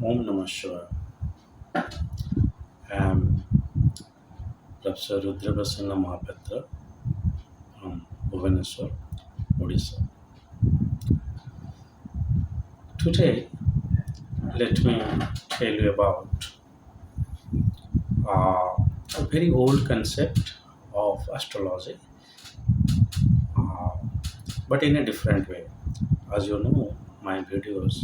Om Namah Shivaya. I am Professor rudramohapatra from Bhubaneswar, Odisha. Today, let me tell you about a very old concept of astrology, uh, but in a different way. As you know, my videos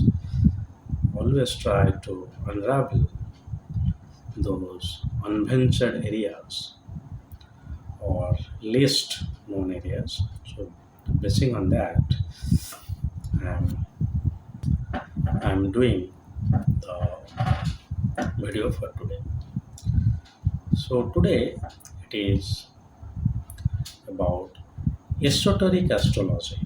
always try to unravel those unventured areas or least known areas. So, basing on that, I'm, I'm doing the video for today. So, today it is about esoteric astrology.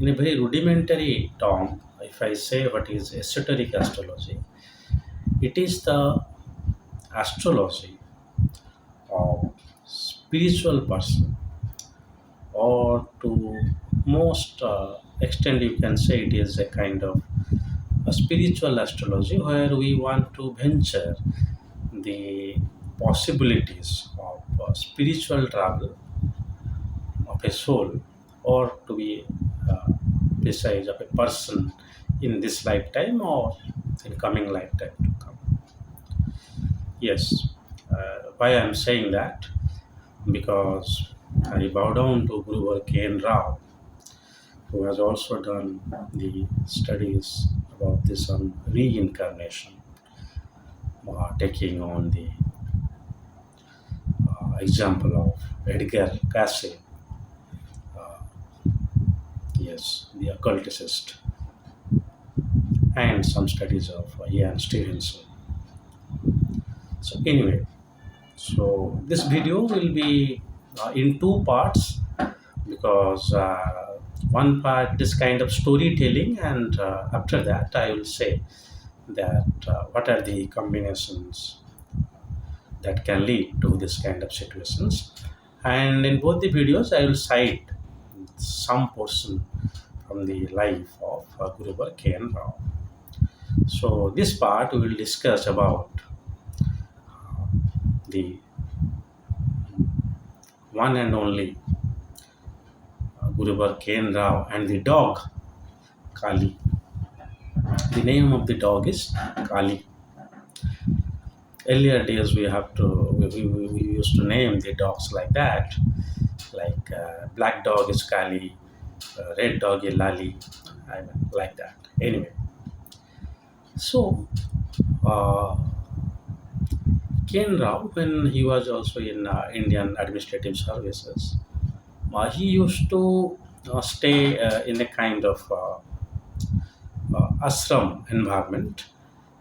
In a very rudimentary term, if I say what is esoteric astrology, it is the astrology of spiritual person, or to most extent you can say it is a kind of a spiritual astrology where we want to venture the possibilities of spiritual travel of a soul, or to be uh, precise, of a person in this lifetime or in coming lifetime to come. Yes, why I am saying that? Because I bow down to Guru K.N. Rao, who has also done the studies about this on reincarnation, taking on the example of Edgar Cayce, uh, yes, the occultist, and some studies of Ian Stevenson. So anyway, so this video will be in two parts, because one part is kind of storytelling, and after that I will say that what are the combinations that can lead to this kind of situations. And in both the videos, I will cite some portion from the life of Guru K.N. Rao. So this part we will discuss about the one and only Guru K.N. Rao and the dog Kali. The name of the dog is Kali. Earlier days we used to name the dogs like that, like black dog is Kali, red dog is Lali, I mean, like that. Anyway, so uh, Ken Rao, when he was also in Indian Administrative Services, he used to stay in a kind of ashram environment,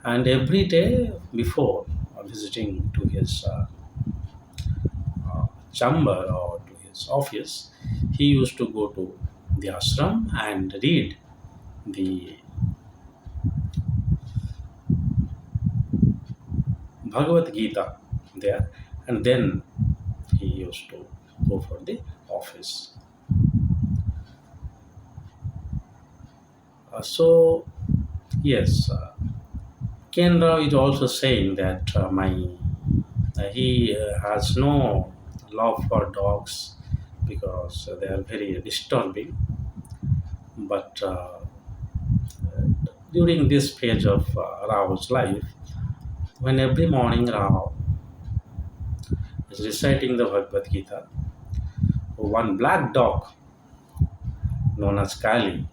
and every day before visiting to his chamber or to his office, he used to go to the ashram and read the Bhagavad Gita there, and then he used to go for the office. So, yes, Ken Rao is also saying that he has no love for dogs because they are very disturbing. But during this phase of Rao's life, when every morning Rao is reciting the Bhagavad Gita, one black dog known as Kali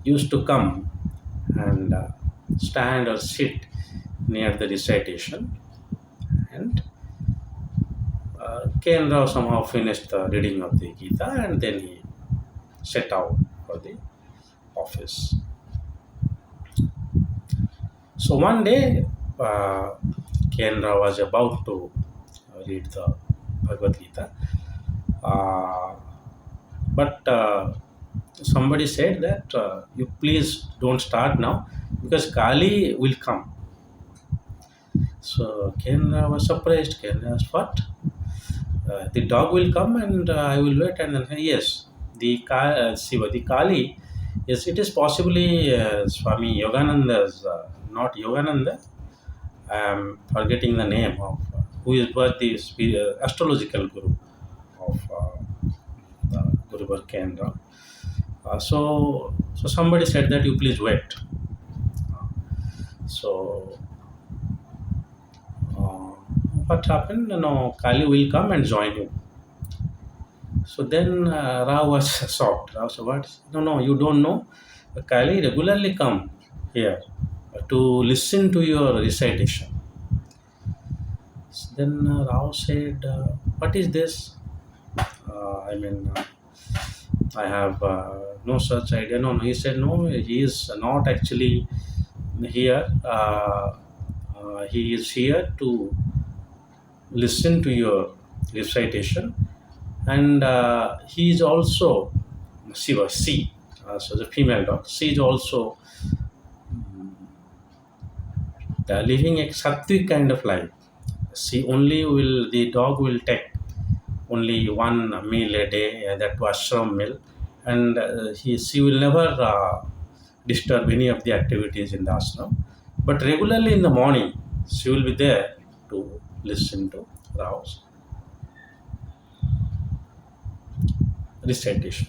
used to come and stand or sit near the recitation, and Ken Rao somehow finished the reading of the Gita, and then he set out for the office. So one day, Ken Rao was about to read the Bhagavad Gita, but somebody said that you please don't start now because Kali will come. So Ken was surprised. Ken asked, "What? The dog will come and I will wait." And then, yes, the Kali Yes, it is possibly Swami Yogananda's, not Yogananda. I am forgetting the name of was the astrological guru of Guru Barkendra. So somebody said that you please wait. So uh, what happened? No, Kali will come and join you. So then Rao was shocked. Rao said, "What? No, no, you don't know. Kali regularly come here to listen to your recitation." So then Rao said, "What is this? I mean, I have no such idea." No, no, he said, "No, he is not actually here. He is here to listen to your recitation, and he is also Shiva, C. So the female dog. She is also living a sattvic kind of life. She only will the dog will take only one meal a day, that was ashram meal, and she will never disturb any of the activities in the ashram. But regularly in the morning, she will be there to listen to Rao's recitation.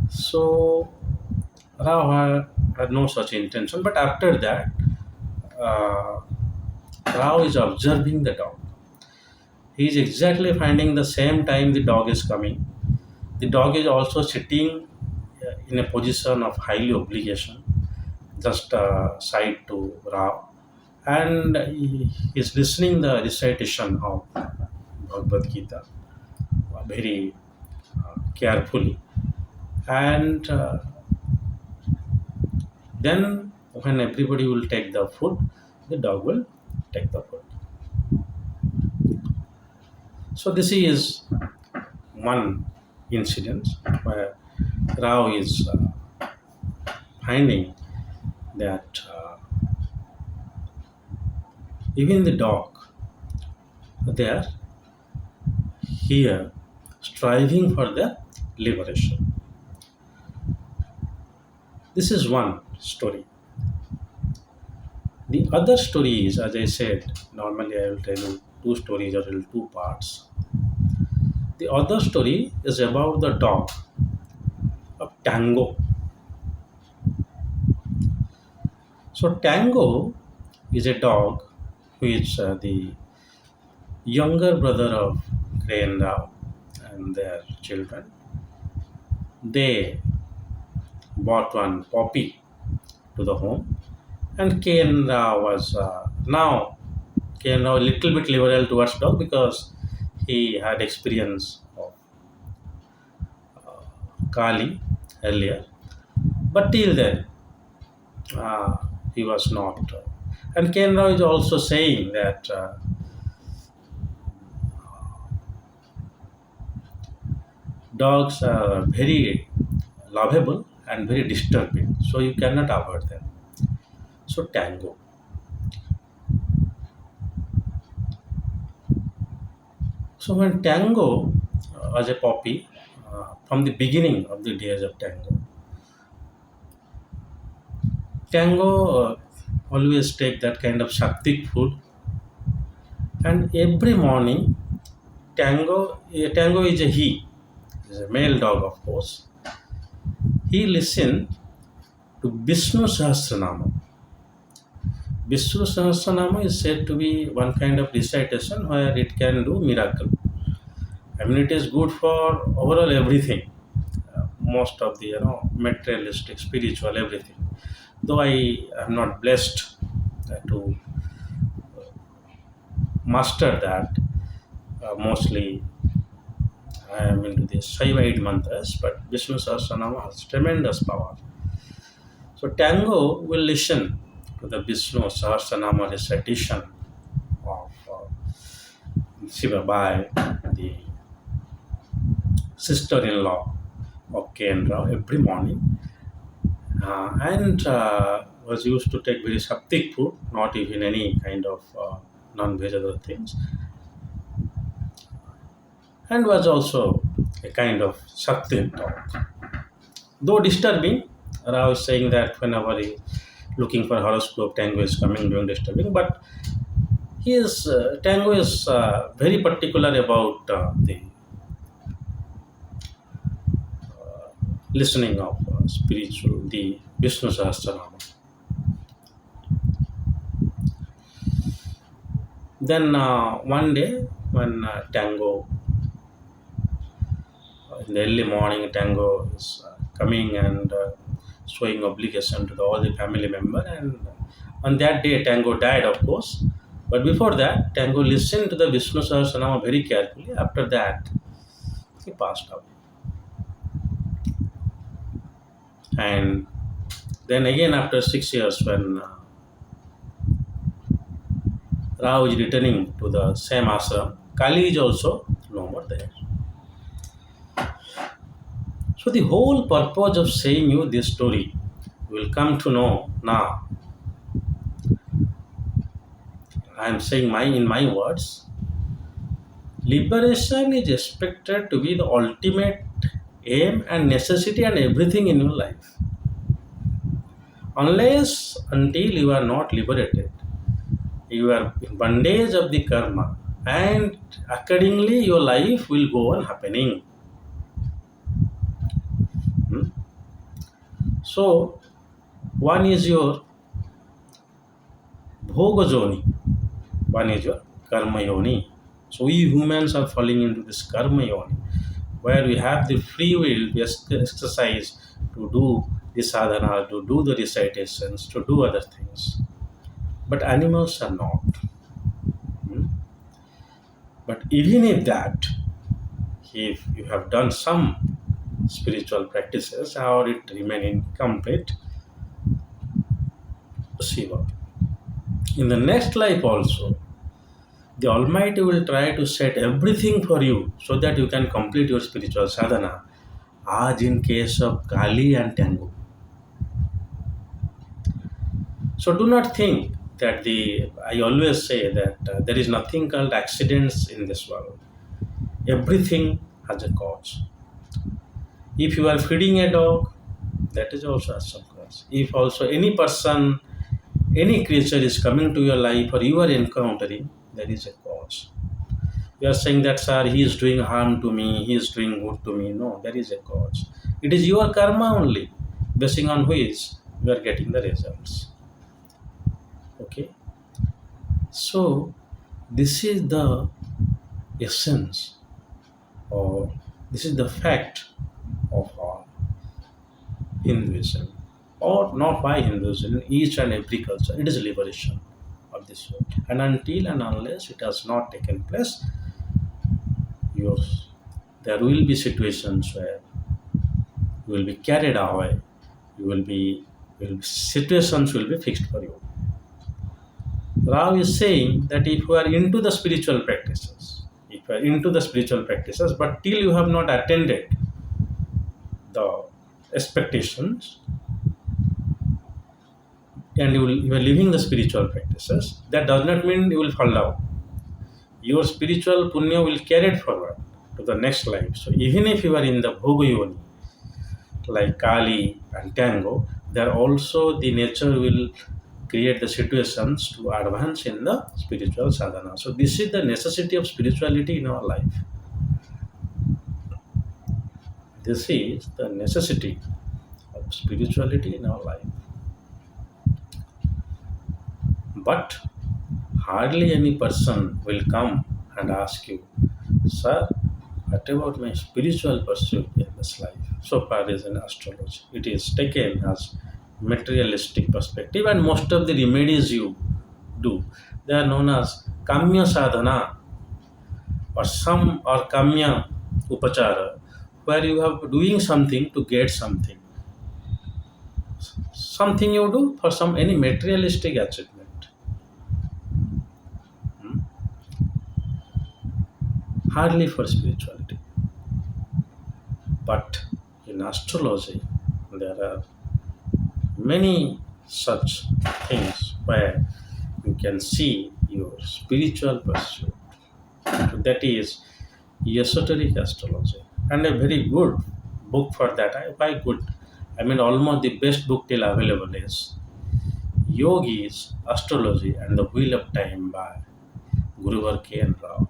So Rao had no such intention, but after that, uh, Rao is observing the dog. He is exactly finding the same time the dog is coming. The dog is also sitting in a position of highly obligation, just side to Rao, and he is listening the recitation of Bhagavad Gita very carefully. And then when everybody will take the food, the dog will take the food. So this is one incident where Rao is finding that even the dog, they are here striving for the liberation. This is one story. The other story is, as I said, normally I will tell you two stories or in two parts. The other story is about the dog of Tango. So Tango is a dog who is the younger brother of Gray and Rao and their children. They bought one puppy to the home, and Ken was now Ken a little bit liberal towards dog because he had experience of Kali earlier, but till then uh, he was not. And Ken Rao is also saying that dogs are very lovable and very disturbing, so you cannot avoid them. So Tango. So when Tango was a puppy, from the beginning of the days of Tango always take that kind of Shaktik food, and every morning Tango is a he, is a male dog of course. He listen to Vishnu Sahasranama. Vishnu Sahasranama is said to be one kind of recitation where it can do miracle. I mean, it is good for overall everything, most of the materialistic, spiritual, everything. Though I am not blessed to master that, mostly I am into the Shaivite mantras, but Vishnu Sahasranama has tremendous power. So Tango will listen to the Vishnu Sahasranama recitation of Shiva by the sister-in-law of Kendra every morning, and was used to take very Shaktik food, not even any kind of non-veg other things, and was also a kind of Shakti dog. Though disturbing, Rao is saying that whenever he looking for horoscope, Tango is coming doing disturbing. But he is Tango is very particular about the listening of spiritual, the Vishnu Sahasranama. Then one day when Tango in the early morning, Tango is coming and showing obligation to all the family member. And on that day, Tango died, of course. But before that, Tango listened to the Vishnu Sahasranama very carefully. After that, he passed away. And then again, after 6 years, when Rao is returning to the same ashram, Kali is also no more there. So the whole purpose of saying you this story, you will come to know now. I am saying my in my words. Liberation is expected to be the ultimate aim and necessity and everything in your life. Unless until you are not liberated, you are in bondage of the karma, and accordingly your life will go on happening. Hmm? So one is your bhoga joni, one is your karma yoni. So we humans are falling into this karma yoni, where we have the free will to exercise, to do the sadhana, to do the recitations, to do other things. But animals are not. Hmm? But even if that, if you have done some spiritual practices or it remain incomplete, Shiva. In the next life also, the Almighty will try to set everything for you so that you can complete your spiritual sadhana, as in case of Kali and Tango. So do not think that I always say that there is nothing called accidents in this world. Everything has a cause. If you are feeding a dog, that is also has some cause. If also any person, any creature is coming to your life or you are encountering, there is a cause. You are saying that, sir, he is doing harm to me, he is doing good to me. No, there is a cause. It is your karma only, basing on which you are getting the results. Okay? So, this is the essence, or this is the fact of Hinduism, or not by Hinduism, in each and every culture. It is liberation of this world. And until and unless it has not taken place, yours, there will be situations where you will be carried away, you situations will be fixed for you. Rao is saying that if you are into the spiritual practices, if you are into the spiritual practices, but till you have not attended the expectations and you are living the spiritual practices, that does not mean you will fall down. Your spiritual punya will carry it forward to the next life. So even if you are in the bhoga yoni, like Kali and Tango, there also the nature will create the situations to advance in the spiritual sadhana. So this is the necessity of spirituality in our life. This is the necessity of spirituality in our life. But hardly any person will come and ask you, sir, what about my spiritual pursuit in this life? So far as in astrology, it is taken as materialistic perspective, and most of the remedies you do, they are known as kamya sadhana or some or kamya upachara, where you have doing something to get something. Something you do for some any materialistic achievement. Hmm? Hardly for spirituality. But in astrology, there are many such things where you can see your spiritual pursuit. That is esoteric astrology, and a very good book for that. Why good? I mean, almost the best book till available is Yogi's Astrology and the Wheel of Time by Guruvar K. and Rao.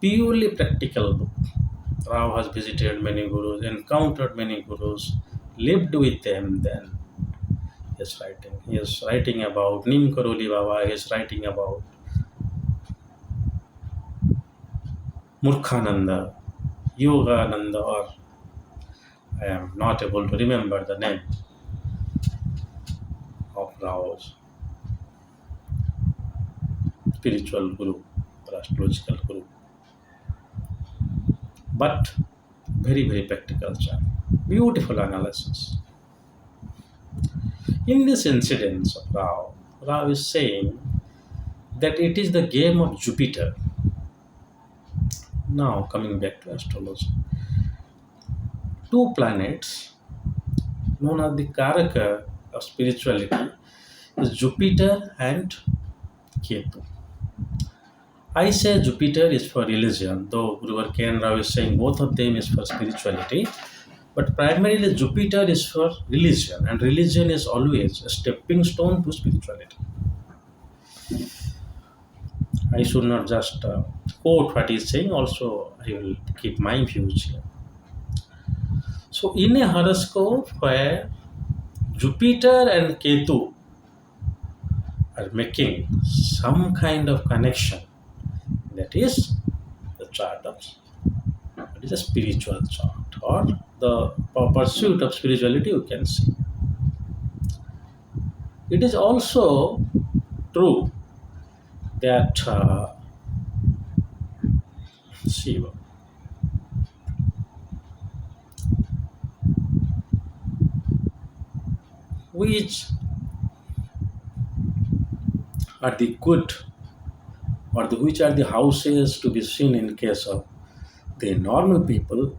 Purely practical book. Rao has visited many gurus, encountered many gurus, lived with them. Then he's writing. He is writing about Nim Karoli Baba. He is writing about Murkhananda, Yogananda, or I am not able to remember the name of Rao's spiritual guru or astrological guru. But very, very practical chart. Beautiful analysis. In this incident of Rao, Rao is saying that it is the game of Jupiter. Now, coming back to astrology, two planets known as the Karaka of spirituality is Jupiter and Ketu. I say Jupiter is for religion, though Guruvar K. and Rao is saying both of them is for spirituality. But primarily Jupiter is for religion, and religion is always a stepping stone to spirituality. I should not just quote what he is saying, also I will keep my views here. So, in a horoscope where Jupiter and Ketu are making some kind of connection, that is the chart of it is a spiritual chart or the pursuit of spirituality, you can see. It is also true that Shiva, which are the good or which are the houses to be seen in case of the normal people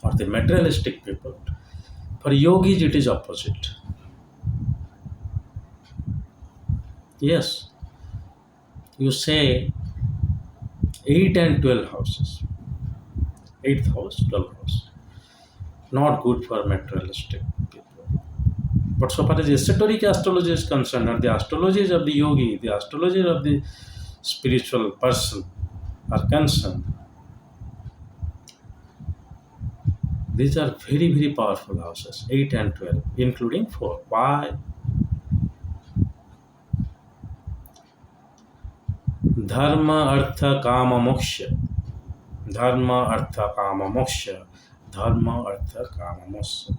or the materialistic people. For yogis, it is opposite. Yes, you say 8 and 12 houses. 8th house, 12th house. Not good for materialistic people. But so far as esoteric astrology is concerned, or the astrologies of the yogi, the astrologies of the spiritual person are concerned, these are very, very powerful houses, 8 and 12, including 4. Why? Dharma, Artha, Kama, Moksha. Dharma, Artha, Kama, Moksha. Dharma, Artha, Kama, Moksha.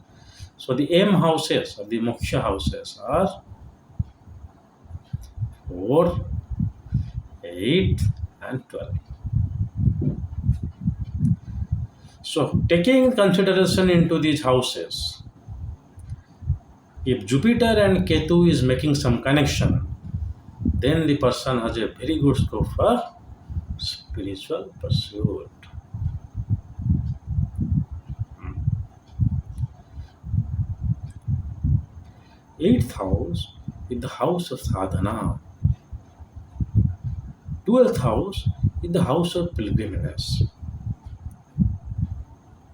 So the M houses or the Moksha houses are 4, 8, and 12. So taking consideration into these houses, if Jupiter and Ketu is making some connection, then the person has a very good scope for spiritual pursuit. Eighth house is the house of sadhana. 12th house is the house of pilgrimage.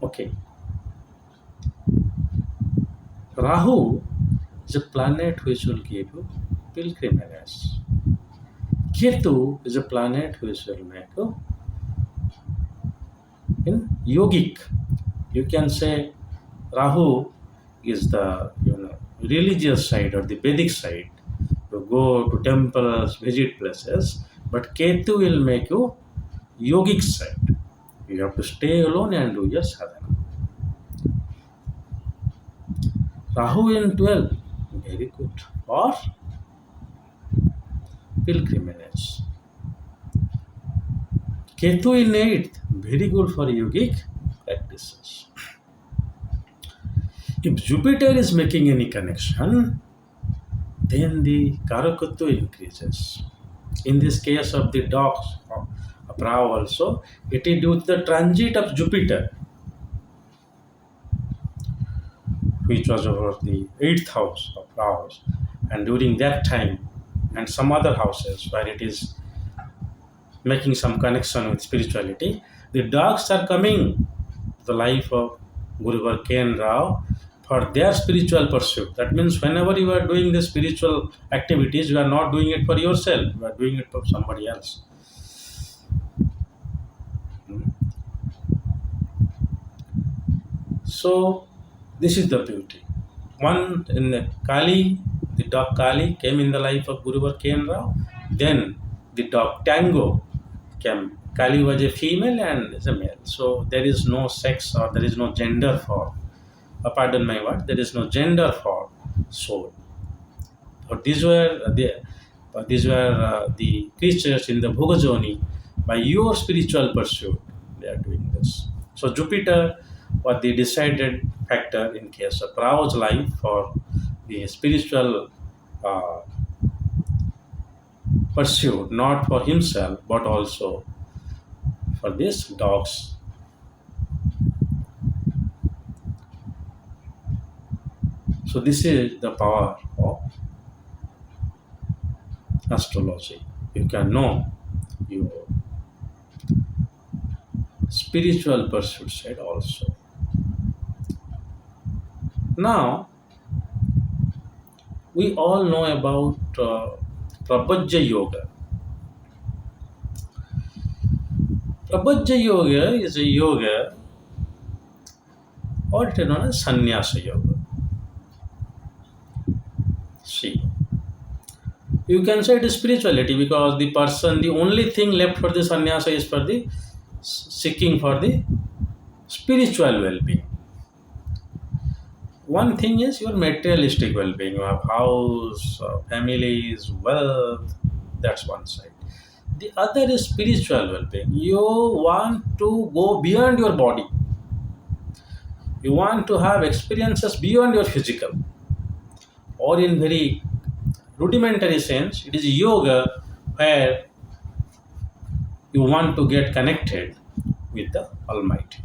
Okay. Rahu is a planet which will give you pilgrimage. Ketu is a planet which will make you in yogic. You can say Rahu is the religious side or the Vedic side. You go to temples, visit places, but Ketu will make you yogic side. You have to stay alone and do your sadhana. Rahu in 12, very good for pilgrimage. Ketu in 8th, very good for yogic practices. If Jupiter is making any connection, then the Karakatva increases. In this case of the dogs of Rao also, it is due to the transit of Jupiter, which was over the 8th house of Rao. And during that time, and some other houses where it is making some connection with spirituality, the dogs are coming to the life of Guruvar K and Rao for their spiritual pursuit. That means whenever you are doing the spiritual activities, you are not doing it for yourself, you are doing it for somebody else. So this is the beauty. One in the Kali, the dog Kali came in the life of Guruvar K and Rao. Then the dog Tango came. Kali was a female and is a male. So there is no sex or there is no gender for, pardon my word, there is no gender for soul. But these were the creatures in the Bhogajoni. By your spiritual pursuit, they are doing this. So Jupiter was the decided factor in case of Rao's life for the spiritual uh, pursuit, not for himself, but also for these dogs. So this is the power of astrology. You can know your spiritual pursuit side also. Now, we all know about Prabhajya Yoga. Prabhajya Yoga is a yoga or it is known as Sannyasa Yoga. See, you can say it is spirituality because the person, the only thing left for the sannyasa is for the seeking for the spiritual well-being. One thing is your materialistic well-being. You have house, families, wealth. That's one side. The other is spiritual well-being. You want to go beyond your body. You want to have experiences beyond your physical. Or in very rudimentary sense, it is yoga where you want to get connected with the Almighty.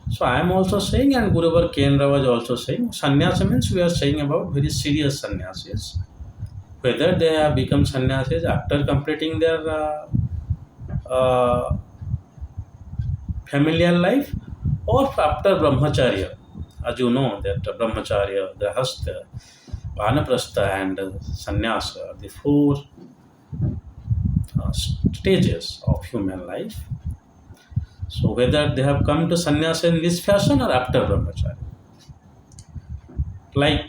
So I am also saying, and Guruvar Kendra was also saying, sannyasa means we are saying about very serious sannyasis. Whether they have become sannyasis after completing their uh, familial life or after brahmacharya. As you know that brahmacharya, grahastha, vanaprastha and sannyasa, the four stages of human life. So whether they have come to sannyasa in this fashion or after brahmacharya. Like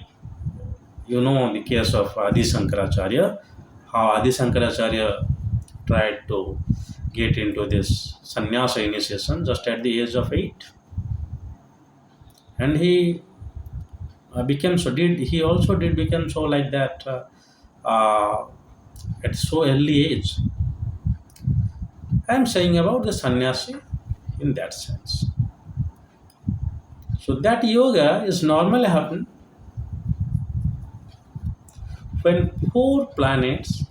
you know the case of Adi Shankaracharya, how Adi Shankaracharya tried to get into this sannyasa initiation just at the age of 8. And he became so did he also did become so like that at so early age. I am saying about the sannyasi in that sense. So that yoga is normally happen when four planets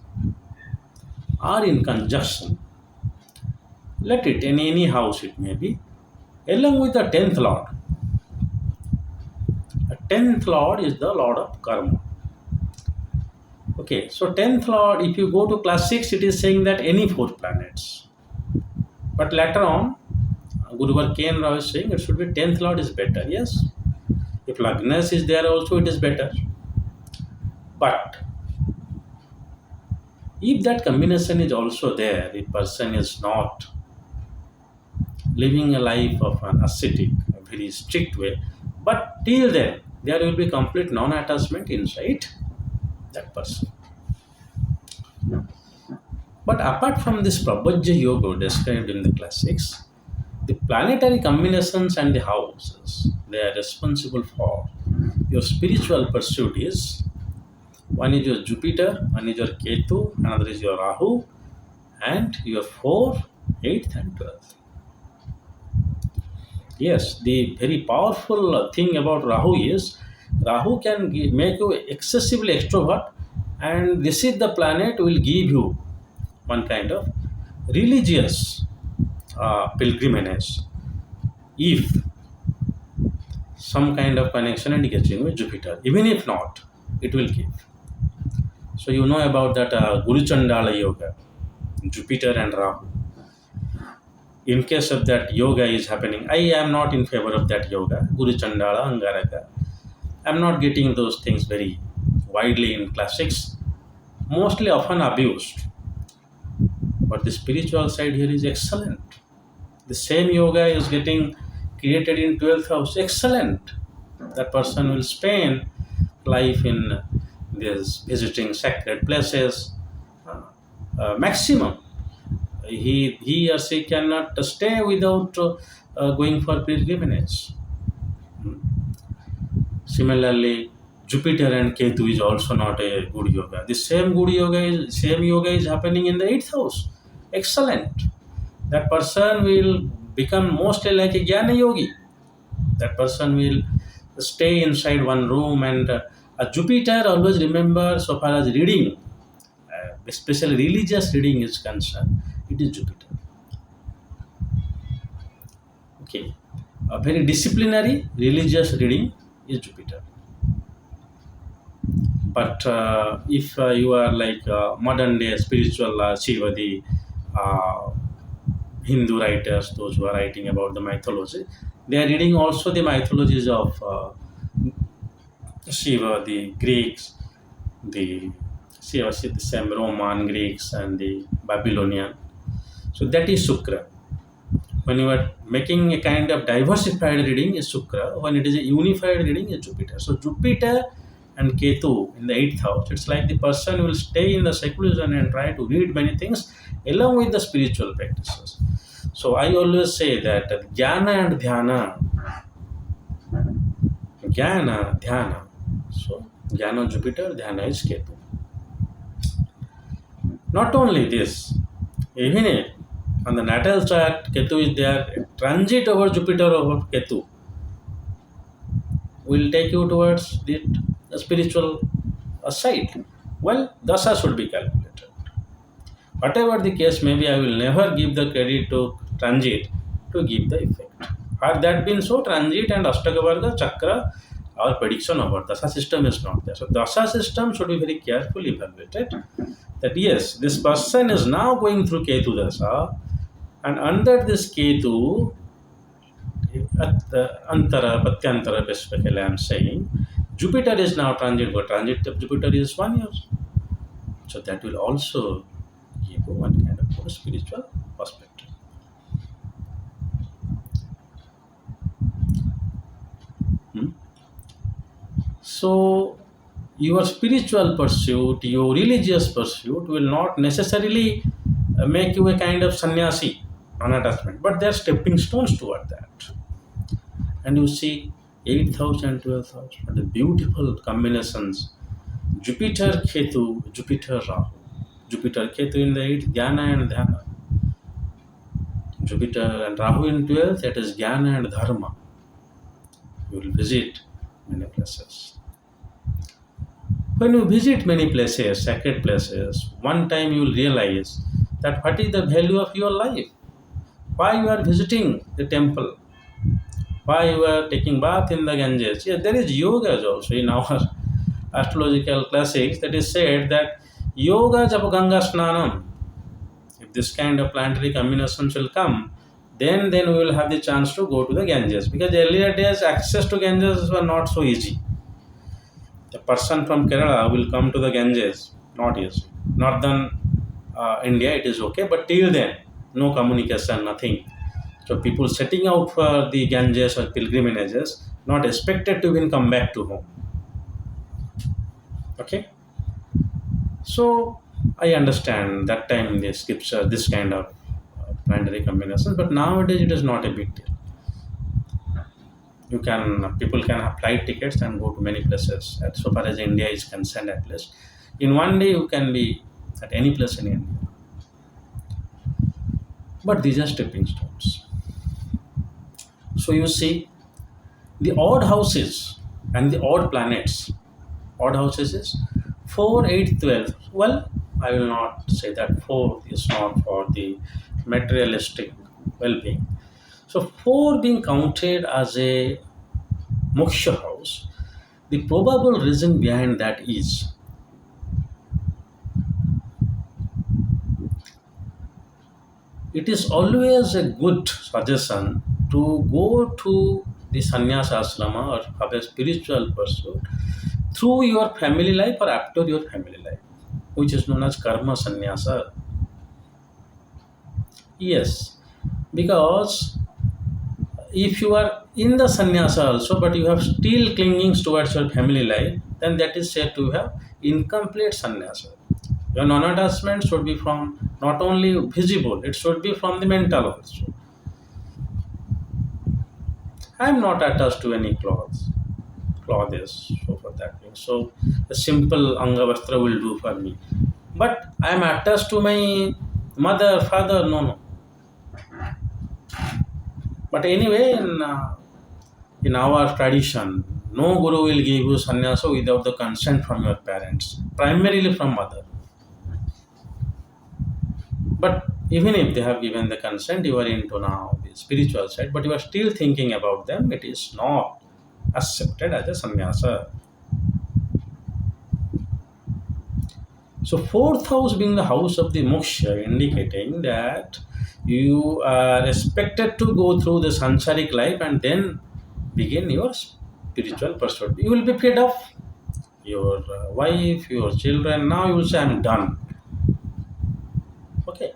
are in conjunction. Let it in any house it may be, along with the tenth lord. The tenth lord is the lord of karma. Okay, so tenth lord, if you go to class 6, it is saying that any four planets. But later on, Guruvar K and Rao is saying it should be tenth lord is better. Yes, if Lagnas is there also, it is better. But if that combination is also there, the person is not living a life of an ascetic, a very strict way. But till then, there will be complete non-attachment inside that person. But apart from this Prabhajya Yoga described in the classics, the planetary combinations and the houses, they are responsible for your spiritual pursuit is one is your Jupiter, one is your Ketu, another is your Rahu, and your 4, 8th, and 12th. Yes, the very powerful thing about Rahu is Rahu can make you excessively extrovert, and this is the planet will give you one kind of religious pilgrimage if some kind of connection and engaging with Jupiter. Even if not, it will give. So you know about that Guru Chandala Yoga, Jupiter and Rahu. in case of that yoga is happening, I am not in favor of that yoga, Guru Chandala, Angaraka. I'm not getting those things very widely in classics, mostly often abused. But the spiritual side here is excellent. The same yoga is getting created in 12th house, excellent. That person will spend life in this visiting sacred places, maximum. He or she cannot stay without going for pilgrimage. Similarly, Jupiter and Ketu is also not a good yoga. The same yoga is happening in the eighth house. Excellent. That person will become mostly like a Jnana yogi. That person will stay inside one room, and a Jupiter, always remember, so far as reading, especially religious reading is concerned, it is Jupiter. Okay. A very disciplinary religious reading is Jupiter. But if you are like modern day spiritual Shiva, the uh, Hindu writers, those who are writing about the mythology, they are reading also the mythologies of Shiva, the Greeks, the Shiva, the same Roman, Greeks, and the Babylonian. So that is Shukra. When you are making a kind of diversified reading is Shukra. When it is a unified reading is Jupiter. So Jupiter and Ketu in the eighth house, it's like the person will stay in the seclusion and try to read many things along with the spiritual practices. So I always say that Jnana and Dhyana, Jnana, Dhyana. So Jnana Jupiter, Dhyana is Ketu. Not only this, even on the natal chart, Ketu is there. Transit over Jupiter over Ketu will take you towards the spiritual side. Well, dasa should be calculated. Whatever the case may be, I will never give the credit to transit to give the effect. Had that been so, transit and Ashtakavarga, Chakra, our prediction about dasa system is not there. So dasa system should be very carefully evaluated. That yes, this person is now going through Ketu dasa, and under this Ketu, at the Antara, Patyantara specifically, I am saying, Jupiter is now transit, but transit of Jupiter is 1 year. So that will also give you one kind of spiritual perspective. Hmm? So your spiritual pursuit, your religious pursuit will not necessarily make you a kind of sannyasi, non-attachment, but they are stepping stones toward that. And you see 8th house and 12th house, what the beautiful combinations. Jupiter Ketu, Jupiter Rahu. Jupiter Ketu in the 8th, Jnana and Dhyana. Jupiter and Rahu in 12th, that is Jnana and Dharma. You will visit many places. When you visit many places, sacred places, one time you will realize that what is the value of your life. Why you are visiting the temple, why you are taking bath in the Ganges. Yes, there is yoga also in our astrological classics that is said that yoga jab Ganga Snanam. If this kind of planetary combinations will come, then we will have the chance to go to the Ganges. Because earlier days access to Ganges were not so easy. The person from Kerala will come to the Ganges, not easy. Northern India it is okay, but till then no communication, nothing. So people setting out for the Ganges or pilgrimages not expected to even come back to home. Okay, so I understand that time the scripture this kind of planetary combinations, but nowadays it is not a big deal. You can people can have flight tickets and go to many places. So far as India is concerned, at least in one day you can be at any place in India. But these are stepping stones. So you see, the odd houses and the odd planets. Odd houses is 4, 8, 12. Well, I will not say that 4 is not for the materialistic well-being. So 4 being counted as a moksha house, the probable reason behind that is it is always a good suggestion to go to the sannyasa ashrama or have a spiritual pursuit through your family life or after your family life, which is known as karma sannyasa. Yes, because if you are in the sannyasa also, but you have still clinging towards your family life, then that is said to have incomplete sannyasa. Your non-attachment should be from not only visible, it should be from the mental also. I am not attached to any clothes, so for that thing. So a simple angavastra will do for me. But I am attached to my mother, father, no, no. But anyway, in our tradition, no guru will give you sannyasa without the consent from your parents, primarily from mother. But even if they have given the consent, you are into now the spiritual side, but you are still thinking about them, it is not accepted as a sannyasa. So fourth house being the house of the moksha, indicating that you are expected to go through the sansaric life and then begin your spiritual pursuit. You will be fed off your wife, your children. Now you will say, I'm done. Okay.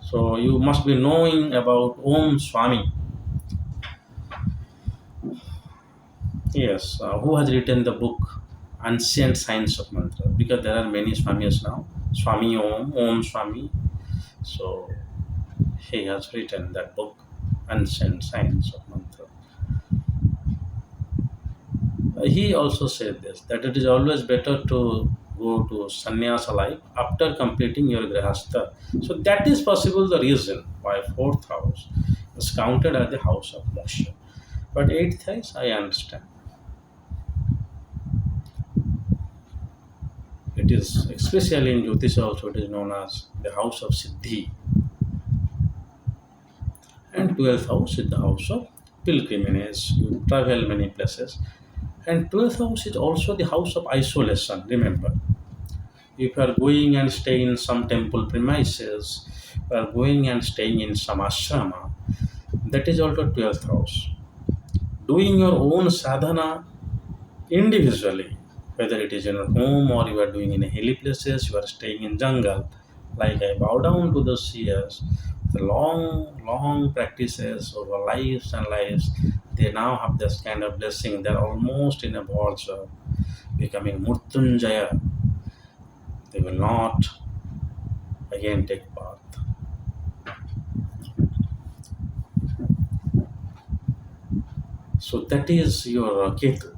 So you must be knowing about Om Swami. Yes, who has written the book Ancient Science of Mantra? Because there are many Swamis now. Swami Om, Om Swami. So he has written that book, Ancient Science of Mantra. He also said this, that it is always better to go to sannyasa life after completing your grihastha. So that is possible the reason why fourth house is counted as the house of moksha. But eighth house, I understand. It is, especially in Jyotisha also, it is known as the house of Siddhi. And 12th house is the house of pilgrimage. You travel many places. And 12th house is also the house of isolation, remember. If you are going and staying in some temple premises, you are going and staying in some ashrama, that is also 12th house. Doing your own sadhana individually, whether it is in your home or you are doing in hilly places, you are staying in jungle, like I bow down to the seers, the long, long practices over lives and lives, they now have this kind of blessing. They're almost in a verge of becoming Murtunjaya. They will not again take part. So that is your Ketu,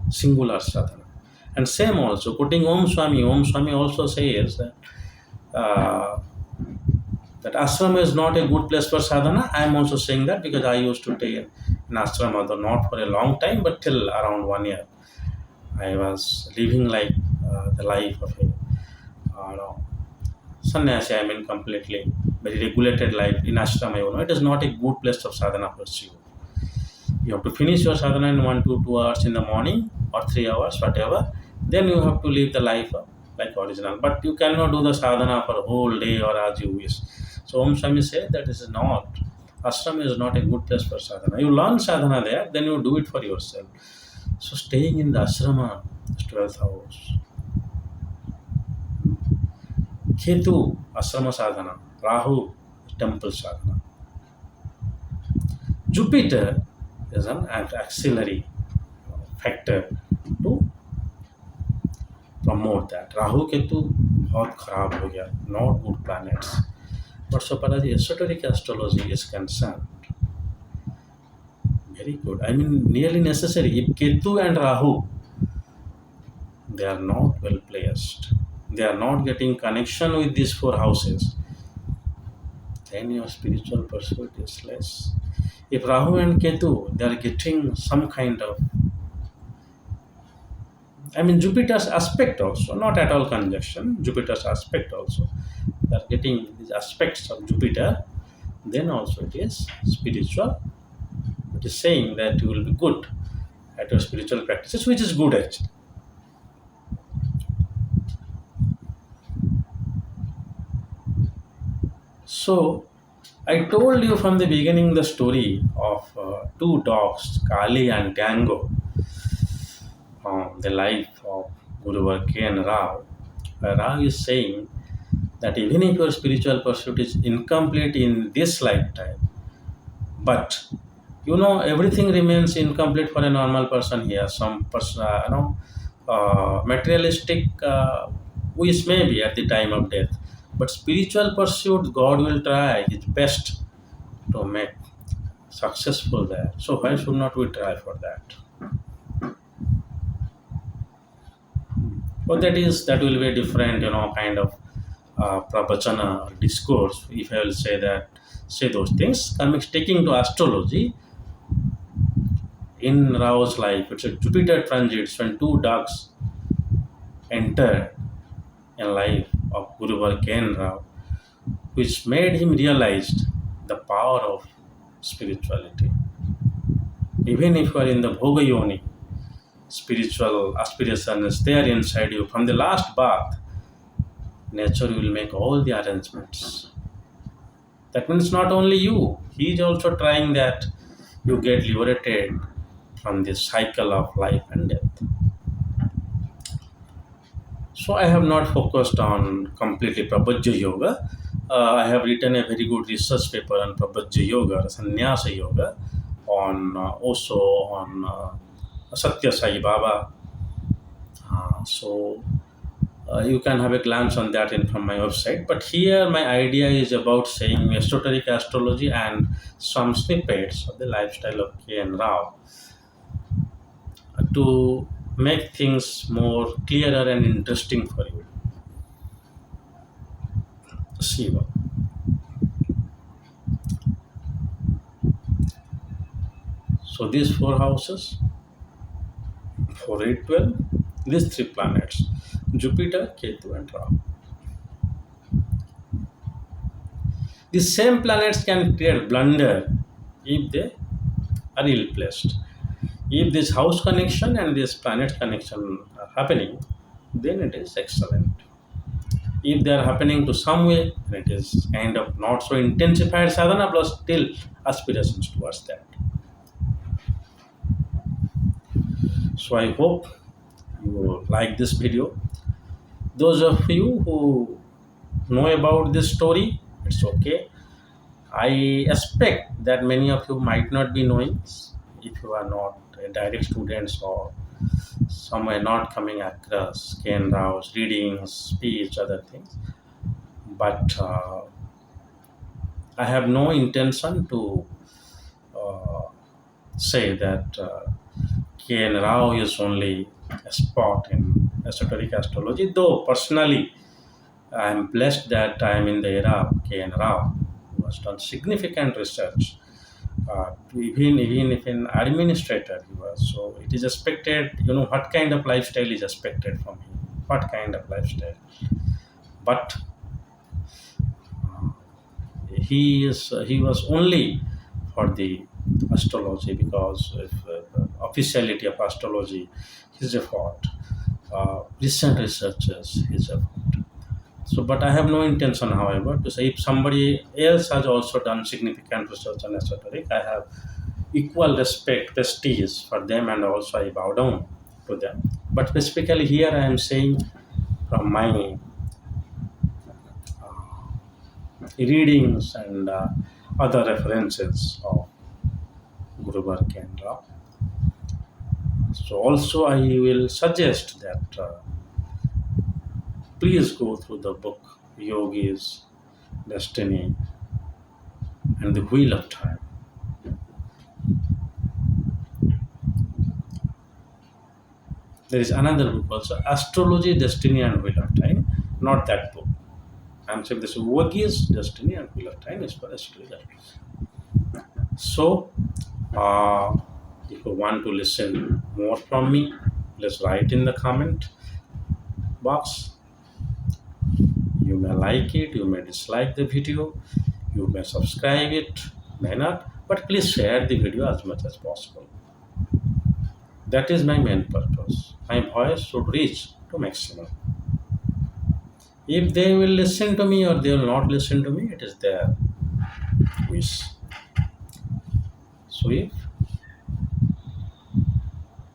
singular sadhana. And same also, putting Om Swami also says uh, that ashram is not a good place for sadhana. I am also saying that because I used to take an ashram, although not for a long time, but till around 1 year. I was living like the life of a sannyasi, I mean completely very regulated life in ashram. It is not a good place of sadhana pursuit. You have to finish your sadhana in 1 to 2 hours in the morning or 3 hours, whatever. Then you have to live the life like original. But you cannot do the sadhana for a whole day or as you wish. So Om Swami said that this is not, ashram is not a good place for sadhana. You learn sadhana there, then you do it for yourself. So staying in the ashrama is 12th house. Ketu, ashrama sadhana. Rahu, temple sadhana. Jupiter is an auxiliary factor to promote that. Rahu Ketu बहुत खराब हो गया, not good planets. But so far as the esoteric astrology is concerned, very good. I mean, nearly necessary. If Ketu and Rahu, they are not well placed, they are not getting connection with these four houses, then your spiritual pursuit is less. If Rahu and Ketu, they are getting some kind of, I mean, Jupiter's aspect also, not at all conjunction, Jupiter's aspect also. They are getting these aspects of Jupiter, then also it is spiritual. It is saying that you will be good at your spiritual practices, which is good actually. So, I told you from the beginning the story of two dogs, Kali and Tango, the life of Guru K and Rao. Rao is saying that even if your spiritual pursuit is incomplete in this lifetime, but everything remains incomplete for a normal person here. Some person, materialistic wish may be at the time of death, but spiritual pursuit, God will try His best to make successful there. So why should not we try for that? But that will be a different, kind of pravachana or discourse. If I will say those things, coming sticking to astrology in Rao's life, it's a Jupiter transits when two dogs enter in life of Guru Ken Rao, which made him realize the power of spirituality. Even if you are in the Bhoga Yoni, spiritual aspiration is there inside you. From the last bath, nature will make all the arrangements. That means not only you, he is also trying that you get liberated from this cycle of life and death. So I have not focused on completely Prabhajya Yoga. I have written a very good research paper on Prabhajya Yoga, Sannyasa Yoga, on also on Satya Sai Baba. So you can have a glance on that in from my website. But here my idea is about saying esoteric astrology and some snippets of the lifestyle of K. N. Rao to make things more clearer and interesting for you. Shiva. So these four houses, 4, 8, 12, these three planets, Jupiter, Ketu and Rahu. These same planets can create blunder if they are ill placed. If this house connection and this planet connection are happening, then it is excellent. If they are happening to some way, then it is kind of not so intensified sadhana plus still aspirations towards that. So I hope you like this video. Those of you who know about this story, it's okay. I expect that many of you might not be knowing if you are not a direct students or somewhere not coming across Ken Rao's readings, speech, other things. But I have no intention to uh, say that Ken Rao is only a spot in esoteric astrology, though personally I am blessed that I am in the era of K. N. Rao, who has done significant research. Even if an administrator he was, so it is expected. What kind of lifestyle is expected from him? What kind of lifestyle? But he was only for the astrology because if officiality of astrology, his effort, recent researchers, his effort. So, but I have no intention, however, to say if somebody else has also done significant research on esoteric, I have equal respect, prestige for them, and also I bow down to them. But specifically here, I am saying from my readings and other references of Guru Kendra. So, also I will suggest that please go through the book Yogi's Destiny and the Wheel of Time. There is another book also, Astrology, Destiny and Wheel of Time, not that book. I'm saying this Yogi's Destiny and Wheel of Time is for astrology. So, if you want to listen more from me, please write in the comment box. You may like it, you may dislike the video, you may subscribe it, may not, but please share the video as much as possible. That is my main purpose. My voice should reach to maximum. If they will listen to me or they will not listen to me, it is their wish. So if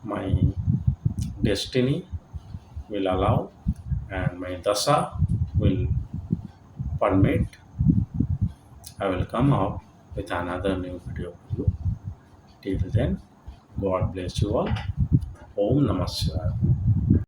my destiny will allow and my dasa will permit, I will come out with another new video for you. Till then, God bless you all. Om Namah Shivaya.